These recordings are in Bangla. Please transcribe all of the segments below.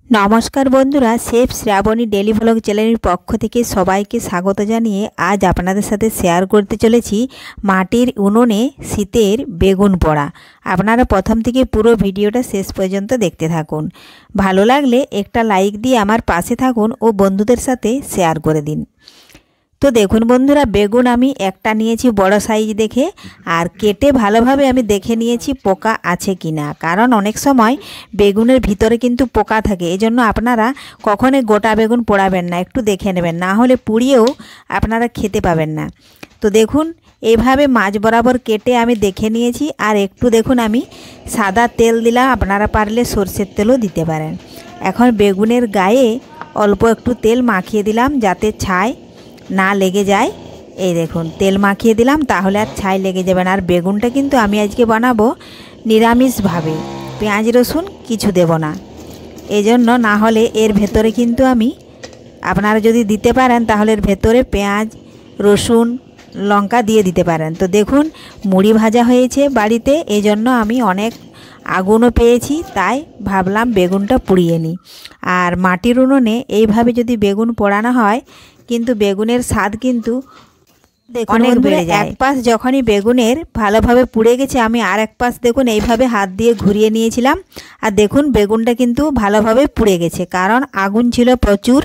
नमस्कार बंधुरा chef Shravani daily vlog channel पक्ष থেকে সবাইকে স্বাগত জানিয়ে আজ আপনাদের সাথে শেয়ার করতে চলেছি মাটির উনুনে শীতের বেগুন পোড়া। আপনারা প্রথম থেকে পুরো ভিডিওটা শেষ পর্যন্ত দেখতে থাকুন। ভালো লাগলে একটা লাইক দিয়ে আমার পাশে থাকুন ও বন্ধুদের সাথে শেয়ার করে দিন। तो देखुन बंधुरा बेगुन आमी एकटा निয়েছি बड़ साइज देखे और केटे भालोभाबे आमी देखे निয়েছি पोका आछे किना, कारण अनेक समय बेगुनेर भितरे किन्तु पोका थाके। एजন্য आपनारा कखनोই गोटा बेगुन पोड़ाबेन ना, एकटू देखे नेबेन, ना होले पुड़िয়েও आपनारा खेते पाबेन ना। तो देखुन এইভাবে মাছ বরাবর কেটে আমি দেখে নিয়েছি। আর একটু দেখুন আমি সাদা তেল দিলাম, আপনারা পারলে সরষের তেলও দিতে পারেন। এখন বেগুনের গায়ে অল্প একটু তেল মাখিয়ে দিলাম যাতে ছাই না লেগে যায়। এই দেখুন তেল মাখিয়ে দিলাম, তাহলে আর ছাই লেগে যাবে না। আর বেগুনটা কিন্তু আমি আজকে বানাবো নিরামিষভাবে, পেঁয়াজ রসুন কিছু দেব না। এজন্য না হলে এর ভেতরে কিন্তু আমি, আপনারা যদি দিতে পারেন তাহলে এর ভেতরে পেঁয়াজ রসুন লঙ্কা দিয়ে দিতে পারেন। তো দেখুন মুড়ি ভাজা হয়েছে বাড়িতে, এজন্য আমি অনেক আগুনও পেয়েছি, তাই ভাবলাম বেগুনটা পুড়িয়ে নিই। আর মাটির উনুনে এইভাবে যদি বেগুন পোড়ানো হয় কিন্তু বেগুনের স্বাদ কিন্তু অনেক বেড়ে যায়। এক পাশ যখনই বেগুনের ভালোভাবে পুড়ে গেছে আমি আর এক পাশ দেখুন এইভাবে হাত দিয়ে ঘুরিয়ে নিয়েছিলাম। আর দেখুন বেগুনটা কিন্তু ভালোভাবে পুড়ে গেছে, কারণ আগুন ছিল প্রচুর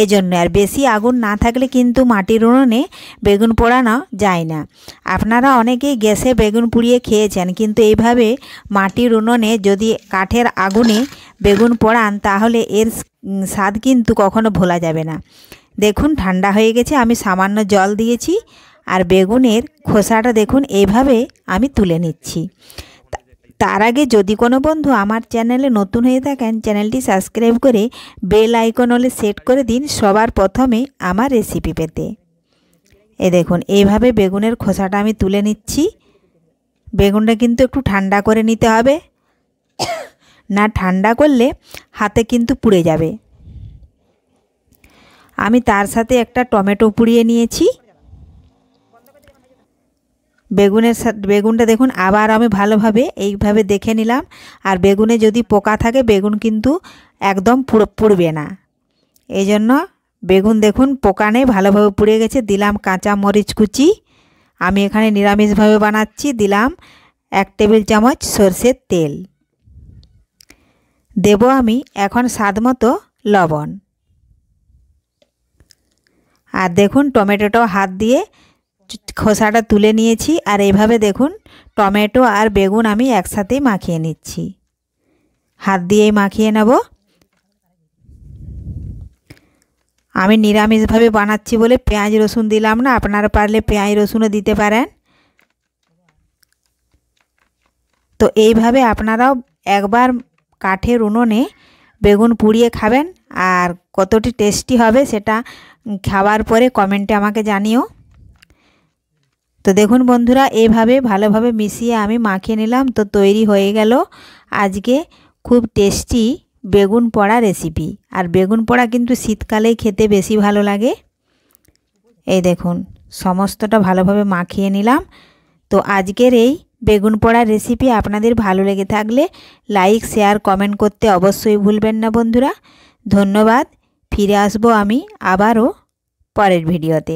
এজন্য। আর বেশি আগুন না থাকলে কিন্তু মাটির উনুনে বেগুন পোড়ানো যায় না। আপনারা অনেকেই গ্যাসে বেগুন পুড়িয়ে খেয়েছেন, কিন্তু এইভাবে মাটির উনুনে যদি কাঠের আগুনে বেগুন পোড়ান তাহলে এর স্বাদ কিন্তু কখনো ভোলা যাবে না। দেখুন ঠান্ডা হয়ে গেছে, আমি সামান্য জল দিয়েছি। আর বেগুনের খোসাটা দেখুন এইভাবে আমি তুলে নিচ্ছি। তার আগে যদি কোনো বন্ধু আমার চ্যানেলে নতুন হয়ে থাকেন চ্যানেলটি সাবস্ক্রাইব করে বেল আইকন হলে সেট করে দিন সবার প্রথমে আমার রেসিপি পেতে। এই দেখুন এইভাবে বেগুনের খোসাটা আমি তুলে নিচ্ছি। বেগুনটা কিন্তু একটু ঠান্ডা করে নিতে হবে, না ঠান্ডা করলে হাতে কিন্তু পুড়ে যাবে। আমি তার সাথে একটা টমেটো পুড়িয়ে নিয়েছি। বেগুনটা দেখুন আবার আমি ভালোভাবে এইভাবে দেখে নিলাম। আর বেগুনে যদি পোকা থাকে বেগুন কিন্তু একদম পুড়বে না, এই জন্য বেগুন দেখুন পোকা নেই, ভালোভাবে পুড়ে গেছে। দিলাম কাঁচা মরিচ কুচি, আমি এখানে নিরামিষভাবে বানাচ্ছি। দিলাম 1 টেবিল চামচ সরষের তেল, দেব আমি এখন স্বাদ মতো লবণ। আর দেখুন টমেটোটাও হাত দিয়ে খোসাটা তুলে নিয়েছি। আর এইভাবে দেখুন টমেটো আর বেগুন আমি একসাথেই মাখিয়ে নিচ্ছি, হাত দিয়েই মাখিয়ে নেব। আমি নিরামিষভাবে বানাচ্ছি বলে পেঁয়াজ রসুন দিলাম না, আপনারা পারলে পেঁয়াজ রসুনও দিতে পারেন। তো এইভাবে আপনারাও একবার কাঠের উনুনে বেগুন পুড়িয়ে খাবেন, আর কতটি টেস্টি হবে সেটা খাওয়ার পরে কমেন্টে আমাকে জানিও। তো দেখুন বন্ধুরা এইভাবে ভালোভাবে মিশিয়ে আমি মাখিয়ে নিলাম। তো তৈরি হয়ে গেল আজকে খুব টেস্টি বেগুন পোড়া রেসিপি। আর বেগুন পোড়া কিন্তু শীতকালেই খেতে বেশি ভালো লাগে। এই দেখুন সমস্তটা ভালোভাবে মাখিয়ে নিলাম। তো আজকের এই বেগুন পোড়া রেসিপি আপনাদের ভালো লেগে থাকলে লাইক শেয়ার কমেন্ট করতে অবশ্যই ভুলবেন না বন্ধুরা। ধন্যবাদ। ফিরে আসবো আমি আবারও পরের ভিডিওতে।